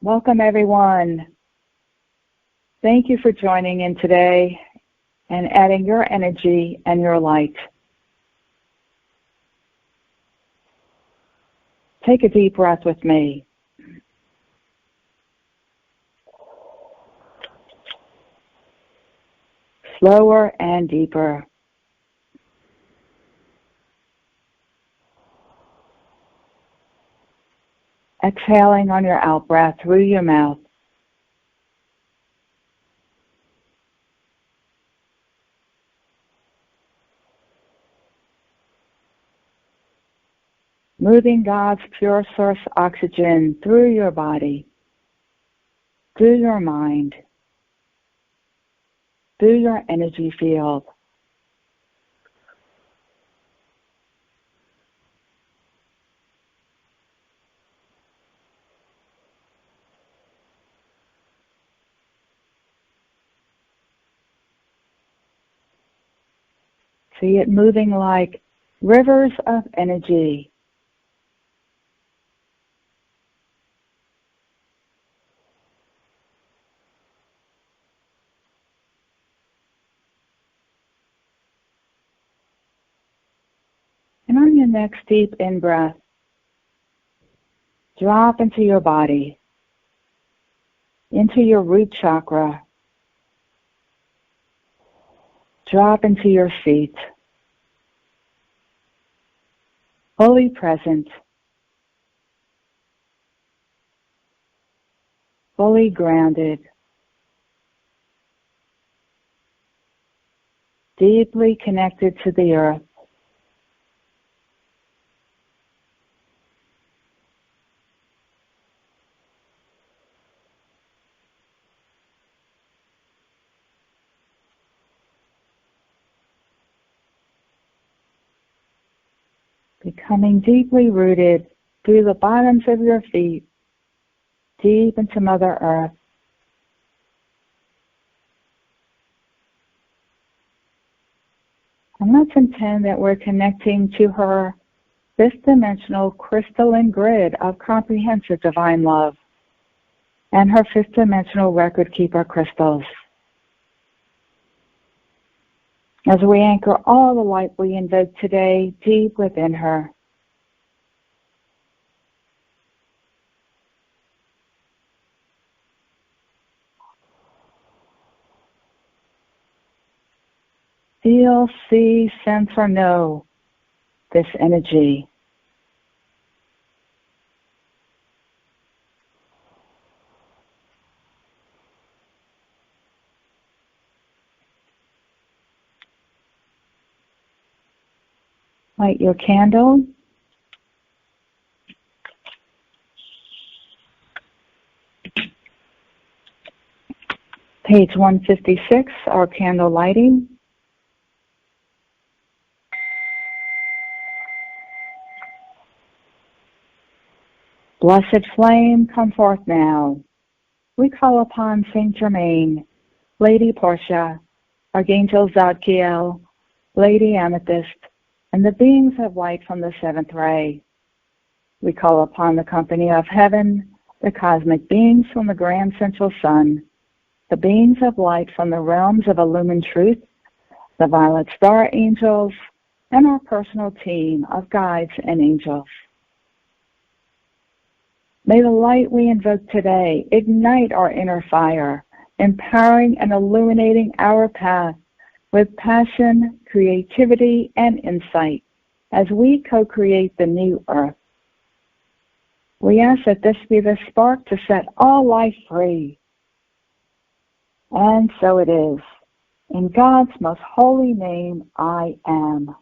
Welcome, everyone. Thank you for joining in today and adding your energy and your light. Take a deep breath with me. Slower and deeper. Exhaling on your out-breath through your mouth. Moving God's pure source oxygen through your body, through your mind, through your energy field. See it moving like rivers of energy. And on your next deep in-breath, drop into your body, into your root chakra. Drop into your feet, fully present, fully grounded, deeply connected to the earth. Becoming deeply rooted through the bottoms of your feet, deep into Mother Earth. And let's intend that we're connecting to her fifth-dimensional crystalline grid of comprehensive divine love and her fifth-dimensional record keeper crystals. As we anchor all the light we invoke today deep within her. Feel, see, sense, or know this energy. Light your candle. Page 156, our candle lighting. Blessed flame, come forth now. We call upon Saint Germain, Lady Portia, Archangel Zadkiel, Lady Amethyst, and the beings of light from the seventh ray. We call upon the company of heaven, the cosmic beings from the grand central sun, the beings of light from the realms of illumined truth, the violet star angels, and our personal team of guides and angels. May the light we invoke today ignite our inner fire, empowering and illuminating our path with passion, creativity, and insight as we co-create the new earth. We ask that this be the spark to set all life free. And so it is. In God's most holy name, I am.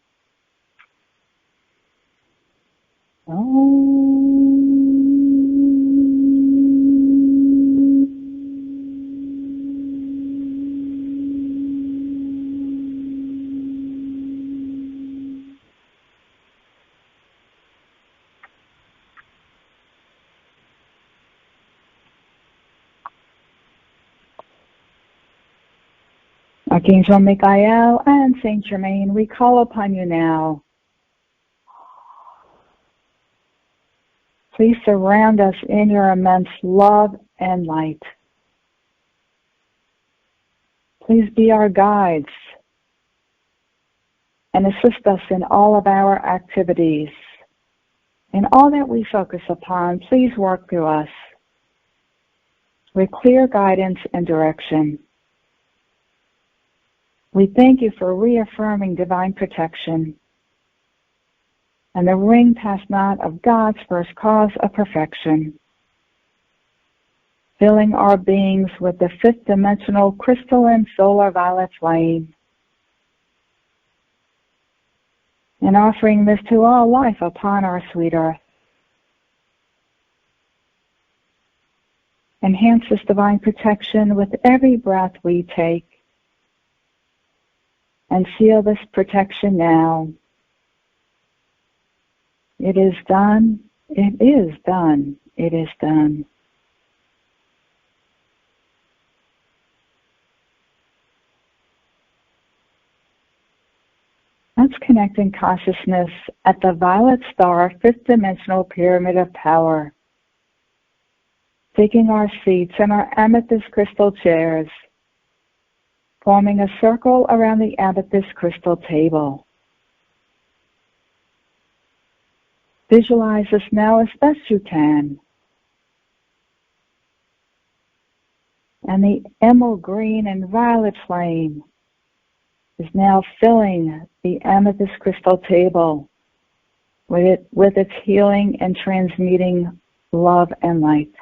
Archangel Michael and Saint Germain, we call upon you now Please surround us in your immense love and light. Please be our guides and assist us in all of our activities. In all that we focus upon, please work through us with clear guidance and direction. We thank you for reaffirming divine protection and the ring passed not of God's first cause of perfection, filling our beings with the fifth dimensional crystalline solar violet flame, and offering this to all life upon our sweet earth. Enhance this divine protection with every breath we take, and feel this protection now. It is done, it is done, it is done. Let's connect in consciousness at the violet star fifth dimensional pyramid of power, taking our seats in our amethyst crystal chairs, forming a circle around the amethyst crystal table. Visualize this now as best you can. And the emerald green and violet flame is now filling the amethyst crystal table with its healing and transmuting love and light.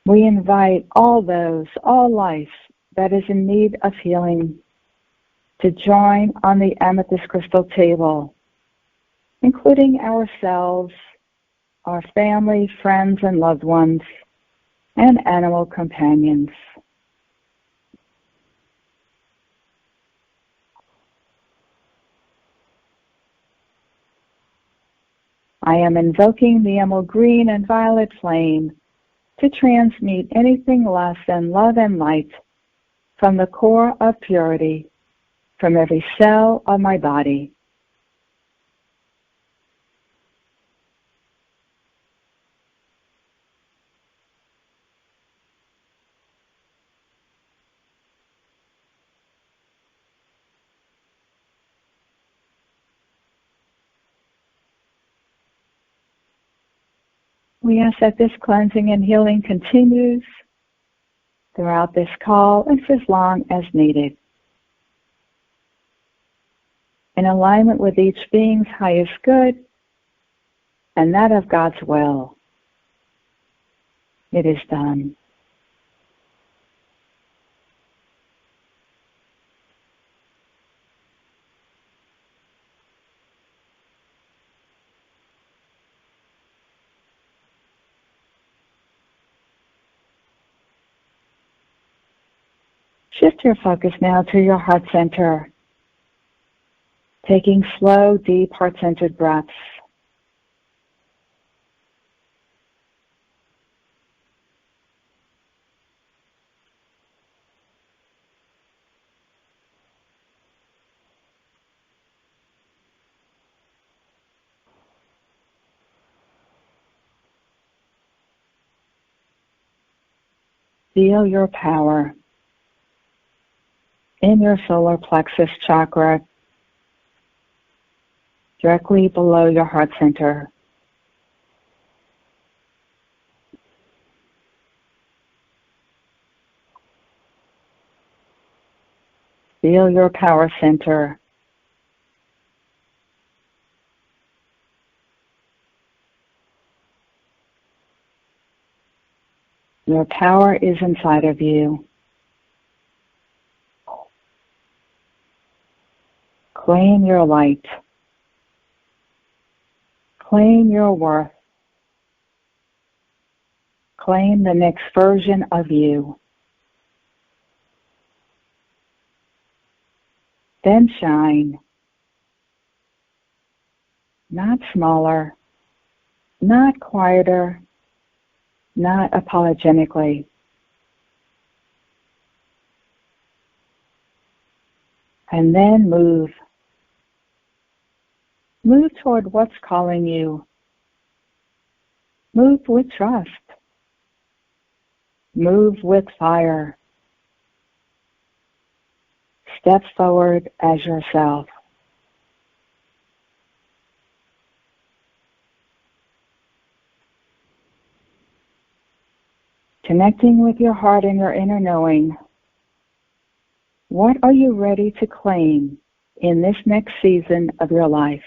We invite all life that is in need of healing to join on the amethyst crystal table, including ourselves, our family, friends, and loved ones, and animal companions. I am invoking the emerald green and violet flame to transmute anything less than love and light from the core of purity, from every cell of my body. We ask that this cleansing and healing continues throughout this call and for as long as needed, in alignment with each being's highest good and that of God's will. It is done. Shift your focus now to your heart center, taking slow, deep, heart-centered breaths. Feel your power in your solar plexus chakra, directly below your heart center. Feel your power center. Your power is inside of you. Claim your light. Claim your worth. Claim the next version of you. Then shine. Not smaller, not quieter, not apologetically. And then move. Move toward what's calling you. Move with trust. Move with fire. Step forward as yourself. Connecting with your heart and your inner knowing. What are you ready to claim in this next season of your life?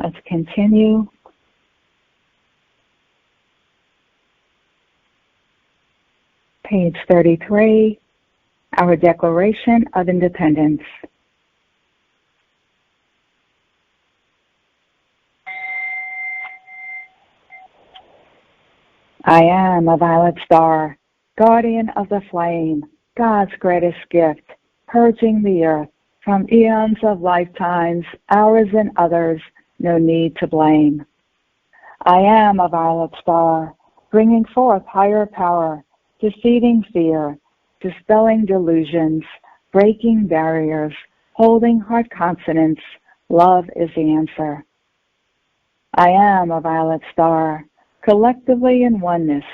Let's continue. Page 33, our Declaration of Independence. I am a violet star, guardian of the flame, God's greatest gift, purging the earth from eons of lifetimes, ours and others, no need to blame. I am a violet star, bringing forth higher power, defeating fear, dispelling delusions, breaking barriers, holding heart consonance. Love is the answer. I am a violet star, collectively in oneness,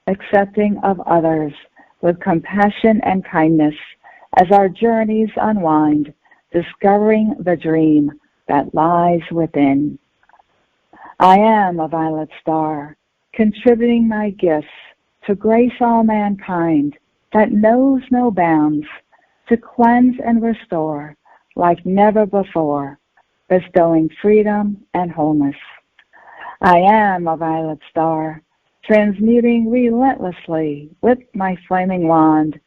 accepting of others with compassion and kindness as our journeys unwind, discovering the dream that lies within. I am a violet star, contributing my gifts to grace all mankind that knows no bounds, to cleanse and restore like never before, bestowing freedom and wholeness. I am a violet star, transmuting relentlessly with my flaming wand,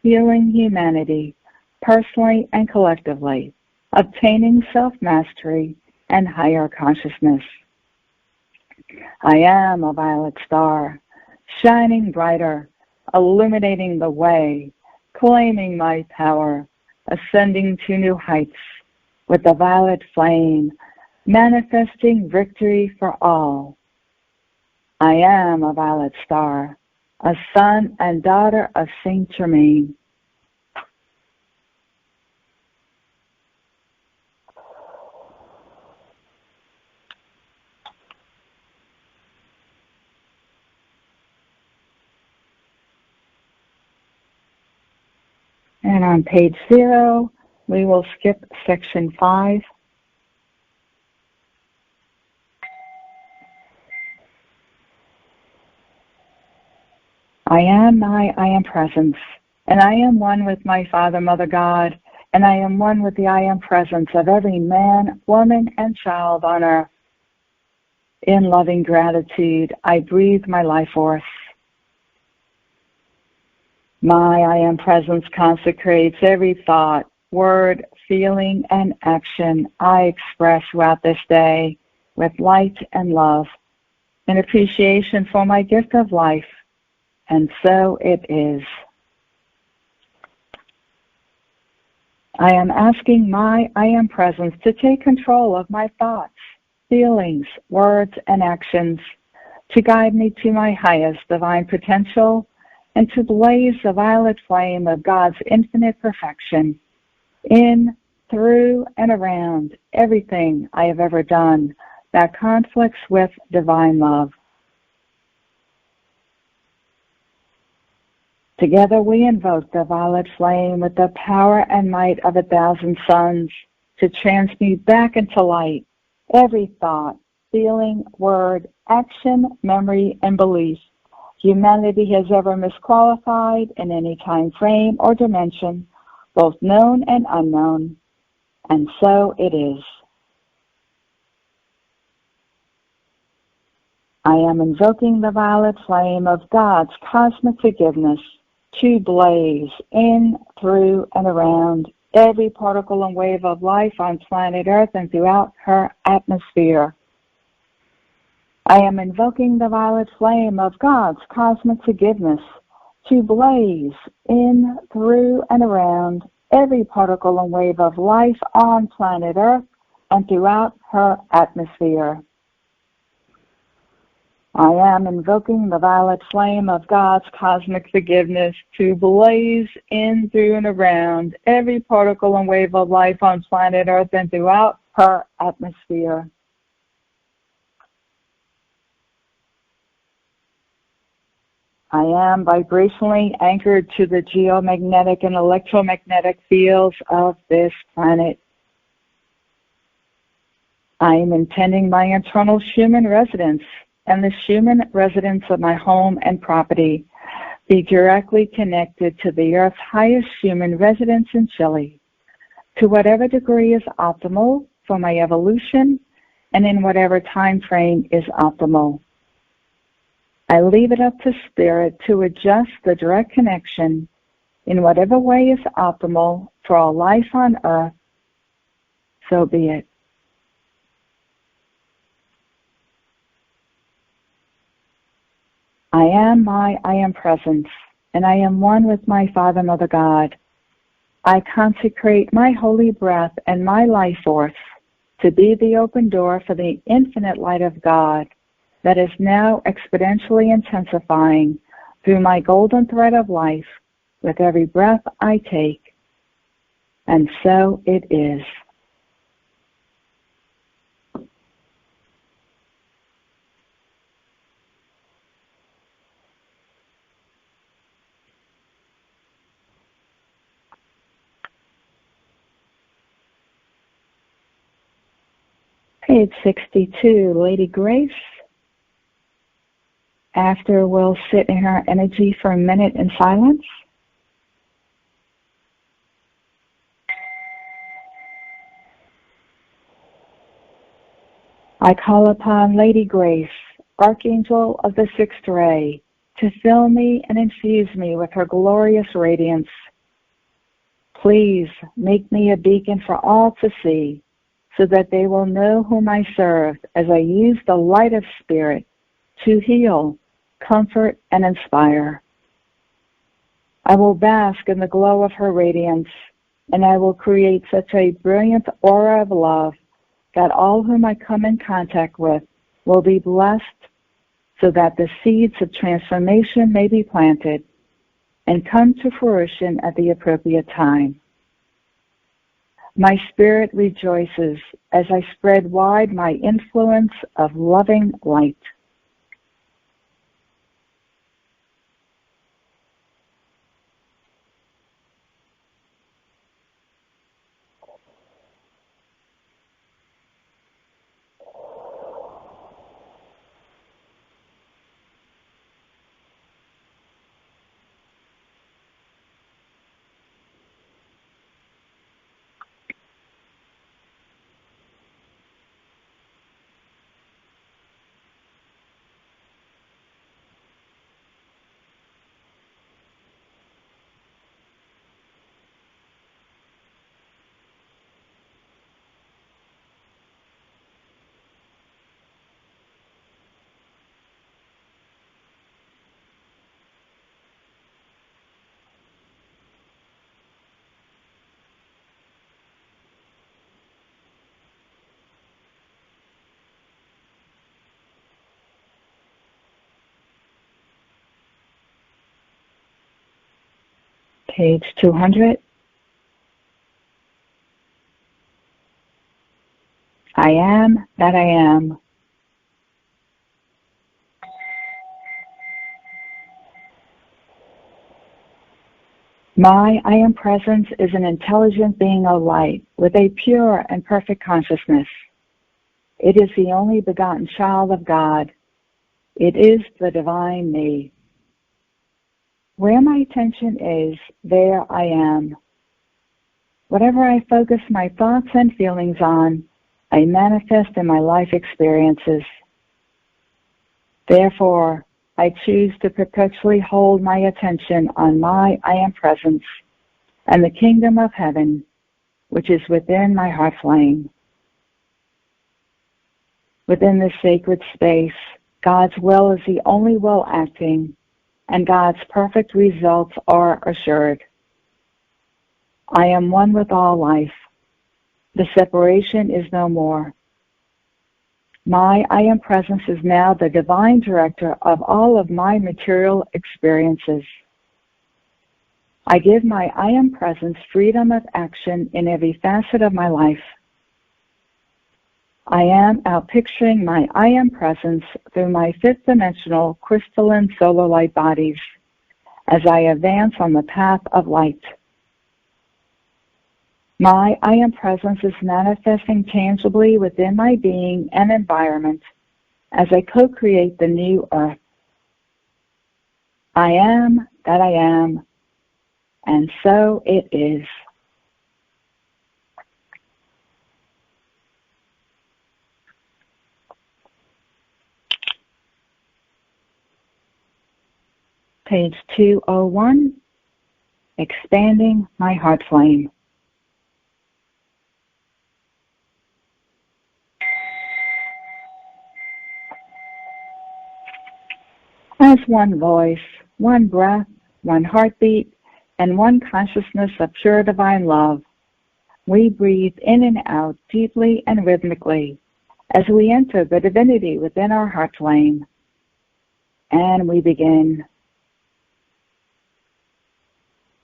healing humanity, personally and collectively, obtaining self-mastery and higher consciousness. I am a violet star, shining brighter, illuminating the way, claiming my power, ascending to new heights with the violet flame, manifesting victory for all. I am a violet star, a son and daughter of Saint Germain. And on page 0, we will skip section 5. I am my I am presence, and I am one with my Father, Mother, God, and I am one with the I am presence of every man, woman, and child on earth. In loving gratitude, I breathe my life force. My I am presence consecrates every thought, word, feeling, and action I express throughout this day with light and love, in appreciation for my gift of life. And so it is. I am asking my I am presence to take control of my thoughts, feelings, words, and actions, to guide me to my highest divine potential and to blaze the violet flame of God's infinite perfection in, through, and around everything I have ever done that conflicts with divine love. Together we invoke the violet flame with the power and might of 1,000 suns to transmute back into light every thought, feeling, word, action, memory, and belief humanity has ever misqualified in any time frame or dimension, both known and unknown. And so it is. I am invoking the violet flame of God's cosmic forgiveness to blaze in, through, and around every particle and wave of life on planet Earth and throughout her atmosphere. I am invoking the violet flame of God's cosmic forgiveness to blaze in, through, and around every particle and wave of life on planet Earth and throughout her atmosphere. I am invoking the violet flame of God's cosmic forgiveness to blaze in, through, and around every particle and wave of life on planet Earth and throughout her atmosphere. I am vibrationally anchored to the geomagnetic and electromagnetic fields of this planet. I am intending my internal Schumann resonance and the Schumann resonance of my home and property be directly connected to the Earth's highest Schumann resonance in Chile, to whatever degree is optimal for my evolution and in whatever time frame is optimal. I leave it up to Spirit to adjust the direct connection in whatever way is optimal for all life on Earth. So be it. I am presence, and I am one with my Father, Mother, God. I consecrate my holy breath and my life force to be the open door for the infinite light of God that is now exponentially intensifying through my golden thread of life with every breath I take. And so it is. Page 62, Lady Grace. After, we'll sit in her energy for a minute in silence. I call upon Lady Grace, Archangel of the Sixth Ray, to fill me and infuse me with her glorious radiance. Please make me a beacon for all to see, so that they will know whom I serve as I use the light of Spirit to heal, comfort, and inspire. I will bask in the glow of her radiance, and I will create such a brilliant aura of love that all whom I come in contact with will be blessed, so that the seeds of transformation may be planted and come to fruition at the appropriate time. My spirit rejoices as I spread wide my influence of loving light. Page 200. I am that I am. My I Am Presence is an intelligent being of light with a pure and perfect consciousness. It is the only begotten child of God. It is the divine me. Where my attention is, there I am. Whatever I focus my thoughts and feelings on, I manifest in my life experiences. Therefore, I choose to perpetually hold my attention on my I Am Presence and the kingdom of heaven, which is within my heart flame. Within this sacred space, God's will is the only will acting, and God's perfect results are assured. I am one with all life. The separation is no more. My I Am Presence is now the divine director of all of my material experiences. I give my I Am Presence freedom of action in every facet of my life. I am out picturing my I Am Presence through my fifth dimensional crystalline solar light bodies as I advance on the path of light. My I Am Presence is manifesting tangibly within my being and environment as I co-create the new earth. I am that I am, and so it is. Page 201, Expanding My Heart Flame. As one voice, one breath, one heartbeat, and one consciousness of pure divine love, we breathe in and out deeply and rhythmically as we enter the divinity within our heart flame. And we begin.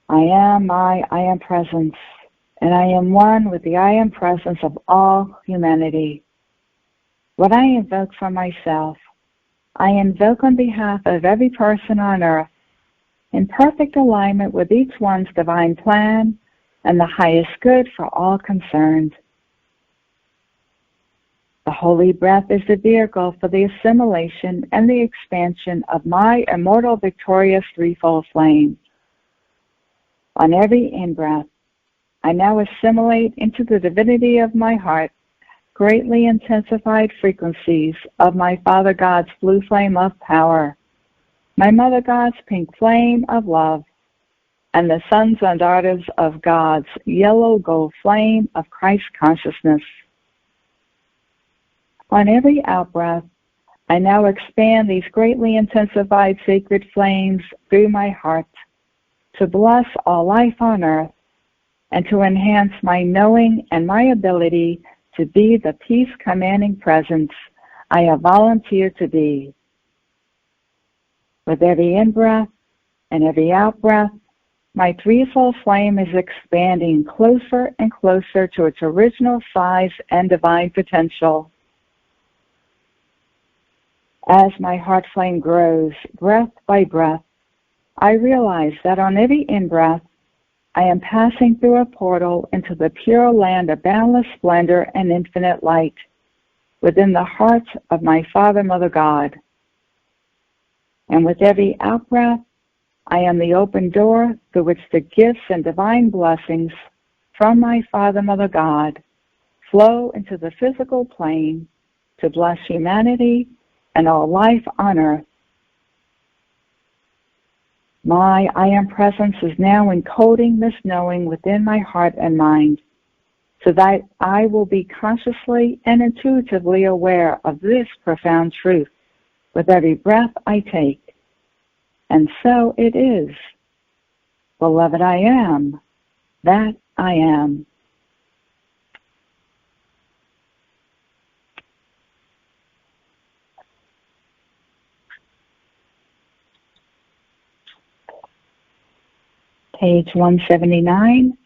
I am my I Am Presence, and I am one with the I Am Presence of all humanity. What I invoke for myself, I invoke on behalf of every person on earth, in perfect alignment with each one's divine plan and the highest good for all concerned. The holy breath is the vehicle for the assimilation and the expansion of my immortal victorious threefold flame. On every in-breath, I now assimilate into the divinity of my heart greatly intensified frequencies of my Father God's blue flame of power, my Mother God's pink flame of love, and the sons and daughters of God's yellow gold flame of Christ consciousness. On every out-breath, I now expand these greatly intensified sacred flames through my heart to bless all life on earth and to enhance my knowing and my ability to be the peace-commanding presence I have volunteered to be. With every in-breath and every out-breath, my threefold flame is expanding closer and closer to its original size and divine potential. As my heart flame grows, breath by breath, I realize that on every in-breath, I am passing through a portal into the pure land of boundless splendor and infinite light within the heart of my Father, Mother God. And with every out-breath, I am the open door through which the gifts and divine blessings from my Father, Mother God flow into the physical plane to bless humanity and all life on earth. My I Am Presence is now encoding this knowing within my heart and mind so that I will be consciously and intuitively aware of this profound truth with every breath I take. And so it is. Beloved, I am that I am. Page 179,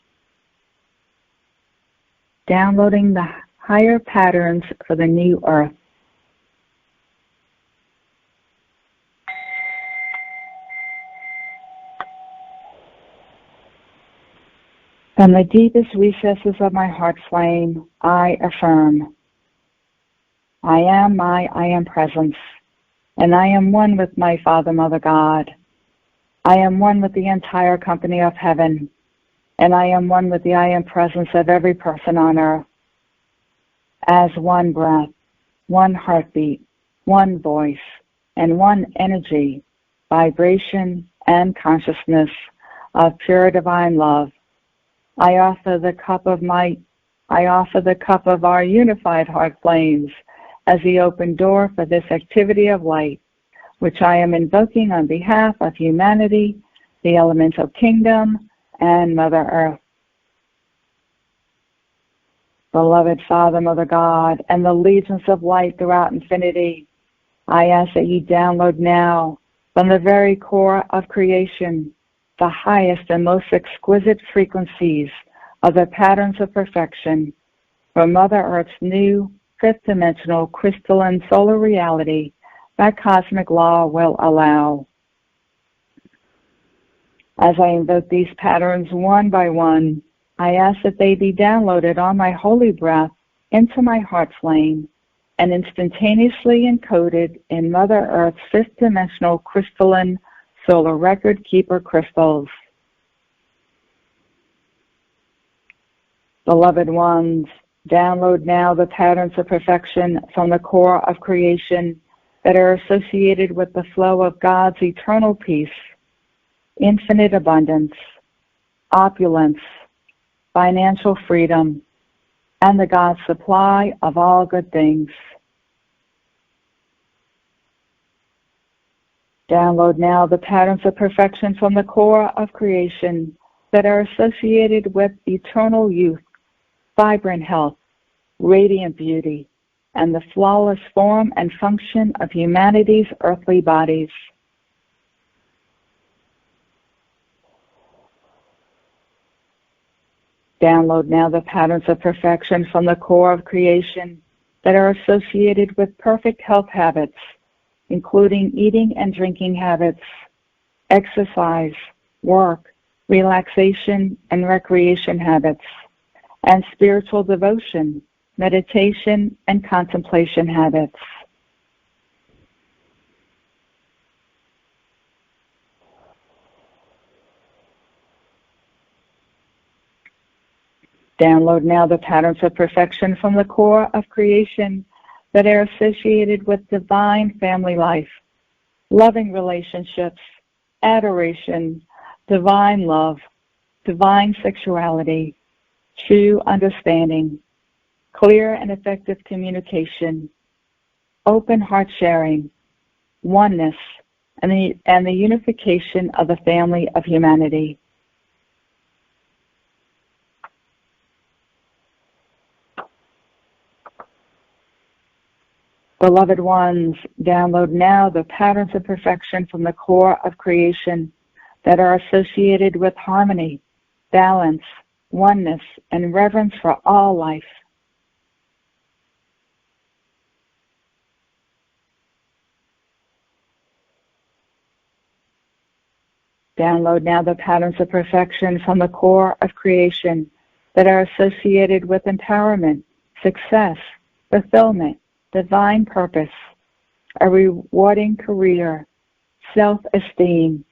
downloading the higher patterns for the new earth. From the deepest recesses of my heart flame, I affirm, I am my I am presence, and I am one with my Father, Mother, God. I am one with the entire company of heaven, and I am one with the I am presence of every person on earth. As one breath, one heartbeat, one voice, and one energy, vibration, and consciousness of pure divine love, I offer the cup of our unified heart flames as the open door for this activity of light, which I am invoking on behalf of humanity, the elemental kingdom, and Mother Earth. Beloved Father, Mother God, and the legions of light throughout infinity, I ask that you download now from the very core of creation the highest and most exquisite frequencies of the patterns of perfection for Mother Earth's new fifth-dimensional crystalline solar reality that cosmic law will allow. As I invoke these patterns one by one, I ask that they be downloaded on my holy breath into my heart flame and instantaneously encoded in Mother Earth's fifth-dimensional crystalline solar record keeper crystals. Beloved ones, download now the patterns of perfection from the core of creation that are associated with the flow of God's eternal peace, infinite abundance, opulence, financial freedom, and the God's supply of all good things. Download now the patterns of perfection from the core of creation that are associated with eternal youth, vibrant health, radiant beauty, and the flawless form and function of humanity's earthly bodies. Download now the patterns of perfection from the core of creation that are associated with perfect health habits, including eating and drinking habits, exercise, work, relaxation, and recreation habits, and spiritual devotion, meditation, and contemplation habits. Download now the patterns of perfection from the core of creation that are associated with divine family life, loving relationships, adoration, divine love, divine sexuality, true understanding, clear and effective communication, open heart sharing, oneness, and the unification of the family of humanity. Beloved ones, download now the patterns of perfection from the core of creation that are associated with harmony, balance, oneness, and reverence for all life. Download now the patterns of perfection from the core of creation that are associated with empowerment, success, fulfillment, divine purpose, a rewarding career, self-esteem,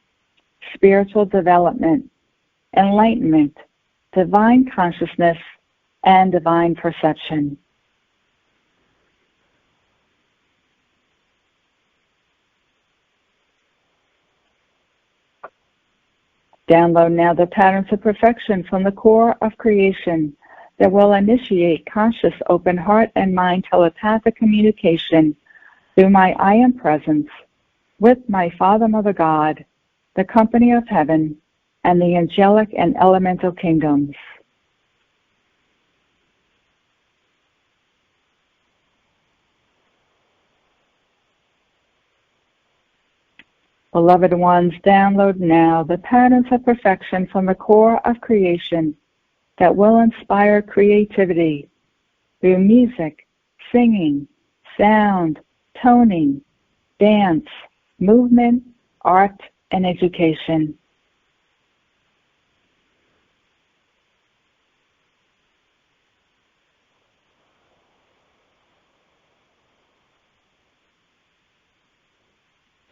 spiritual development, enlightenment, divine consciousness, and divine perception. Download now the patterns of perfection from the core of creation that will initiate conscious open heart and mind telepathic communication through my I Am presence with my Father, Mother, God, the company of heaven, and the angelic and elemental kingdoms. Beloved ones, download now the patterns of perfection from the core of creation that will inspire creativity through music, singing, sound, toning, dance, movement, art, and education. Education.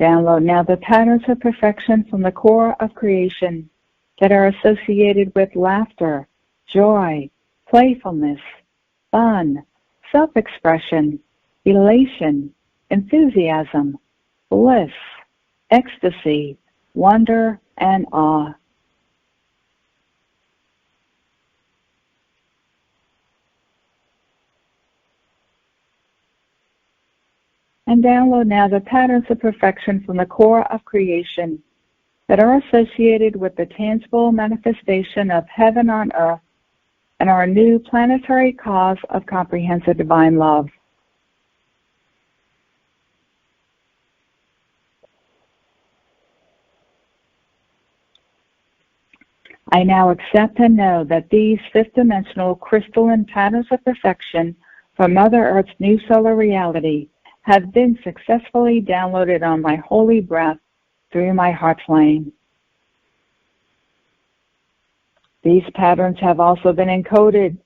Download now the patterns of perfection from the core of creation that are associated with laughter, joy, playfulness, fun, self-expression, elation, enthusiasm, bliss, ecstasy, wonder, and awe. And download now the patterns of perfection from the core of creation that are associated with the tangible manifestation of heaven on earth and our new planetary cause of comprehensive divine love. I now accept and know that these fifth-dimensional crystalline patterns of perfection from Mother Earth's new solar reality have been successfully downloaded on my holy breath through my heart flame. These patterns have also been encoded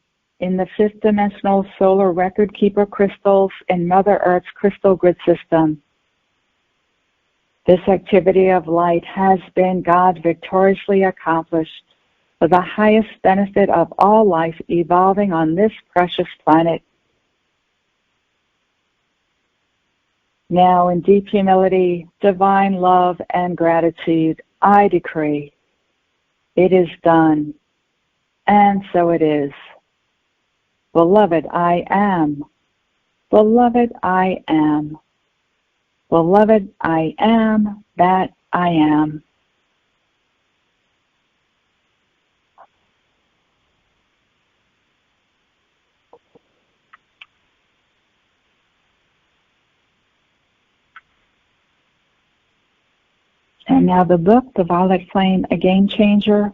in the fifth-dimensional solar record keeper crystals in Mother Earth's crystal grid system. This activity of light has been God victoriously accomplished for the highest benefit of all life evolving on this precious planet. Now, in deep humility, divine love, and gratitude, I decree, it is done, and so it is. Beloved, I am. Beloved, I am. Beloved, I am that I am. And now the book, The Violet Flame, A Game Changer,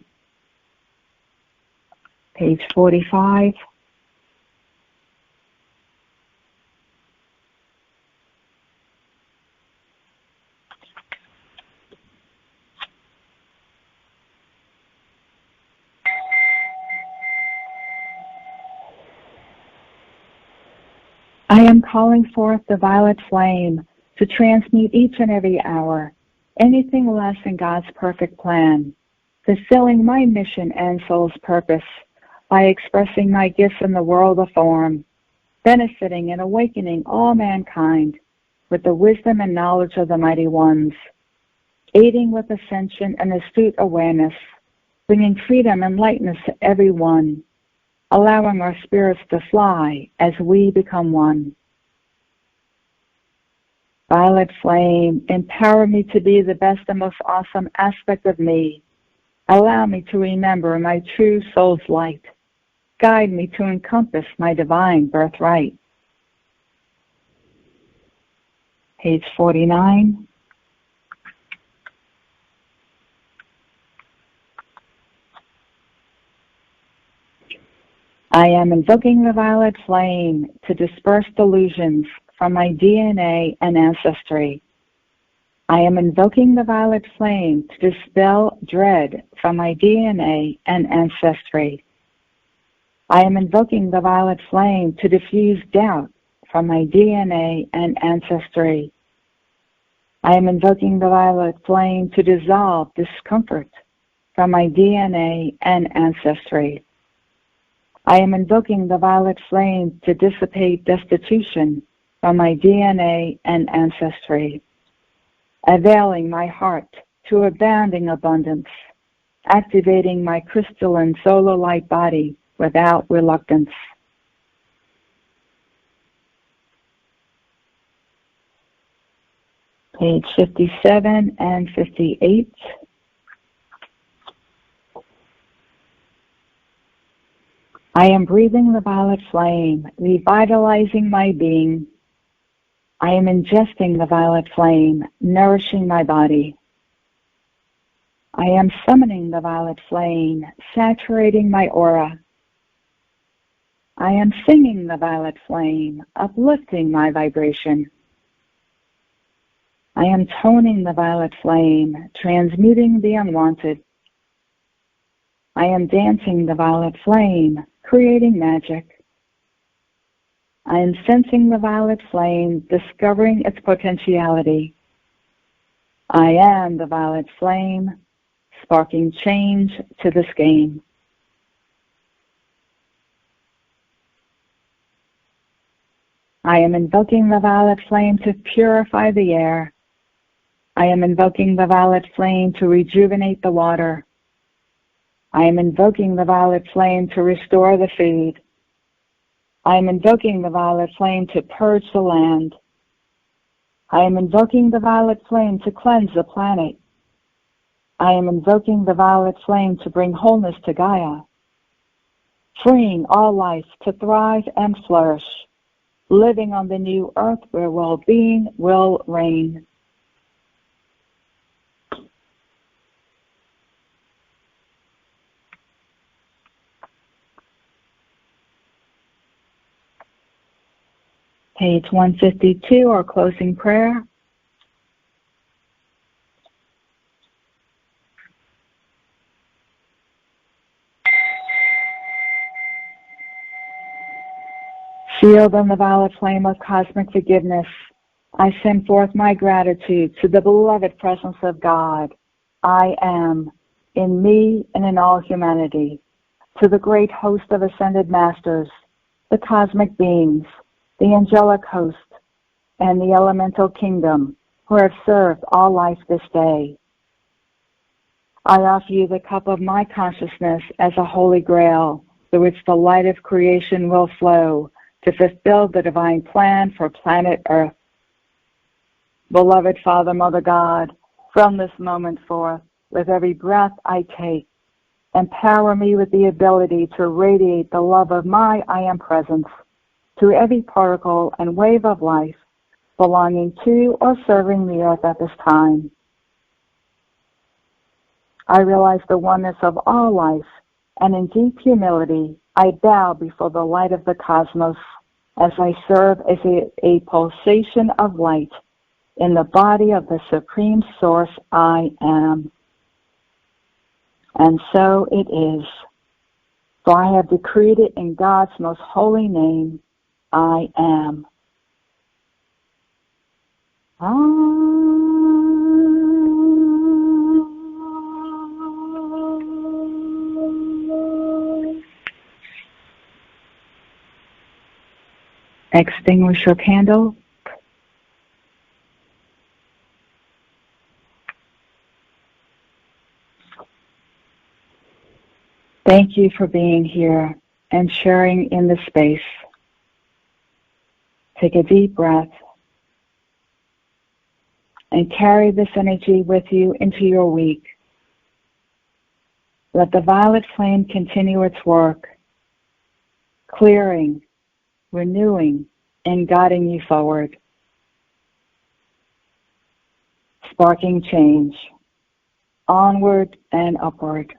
page 45. I am calling forth the violet flame to transmute each and every hour anything less than God's perfect plan, fulfilling my mission and soul's purpose by expressing my gifts in the world of form, benefiting and awakening all mankind with the wisdom and knowledge of the mighty ones, aiding with ascension and astute awareness, bringing freedom and lightness to everyone, allowing our spirits to fly as we become one. Violet flame, empower me to be the best and most awesome aspect of me. Allow me to remember my true soul's light. Guide me to encompass my divine birthright. Page 49. I am invoking the violet flame to disperse delusions from my DNA and ancestry. I am invoking the violet flame to dispel dread from my DNA and ancestry. I am invoking the violet flame to diffuse doubt from my DNA and ancestry. I am invoking the violet flame to dissolve discomfort from my DNA and ancestry. I am invoking the violet flame to dissipate destitution from my DNA and ancestry, availing my heart to abounding abundance, activating my crystalline solar light body without reluctance. Page 57 and 58. I am breathing the violet flame, revitalizing my being. I am ingesting the violet flame, nourishing my body. I am summoning the violet flame, saturating my aura. I am singing the violet flame, uplifting my vibration. I am toning the violet flame, transmuting the unwanted. I am dancing the violet flame, creating magic. I am sensing the violet flame, discovering its potentiality. I am the violet flame, sparking change to this game. I am invoking the violet flame to purify the air. I am invoking the violet flame to rejuvenate the water. I am invoking the violet flame to restore the food. I am invoking the violet flame to purge the land. I am invoking the violet flame to cleanse the planet. I am invoking the violet flame to bring wholeness to Gaia, freeing all life to thrive and flourish, living on the new earth where well-being will reign. Page 152, our closing prayer. Sealed in the violet flame of cosmic forgiveness, I send forth my gratitude to the beloved presence of God, I am, in me and in all humanity, to the great host of ascended masters, the cosmic beings, the angelic host, and the elemental kingdom who have served all life this day. I offer you the cup of my consciousness as a holy grail through which the light of creation will flow to fulfill the divine plan for planet Earth. Beloved Father, Mother God, from this moment forth, with every breath I take, empower me with the ability to radiate the love of my I Am presence to every particle and wave of life belonging to or serving the earth at this time. I realize the oneness of all life, and in deep humility, I bow before the light of the cosmos as I serve as a pulsation of light in the body of the Supreme Source I Am. And so it is, for I have decreed it in God's most holy name, I am. Extinguish your candle. Thank you for being here and sharing in the space. Take a deep breath and carry this energy with you into your week. Let the violet flame continue its work, clearing, renewing, and guiding you forward, sparking change, onward and upward.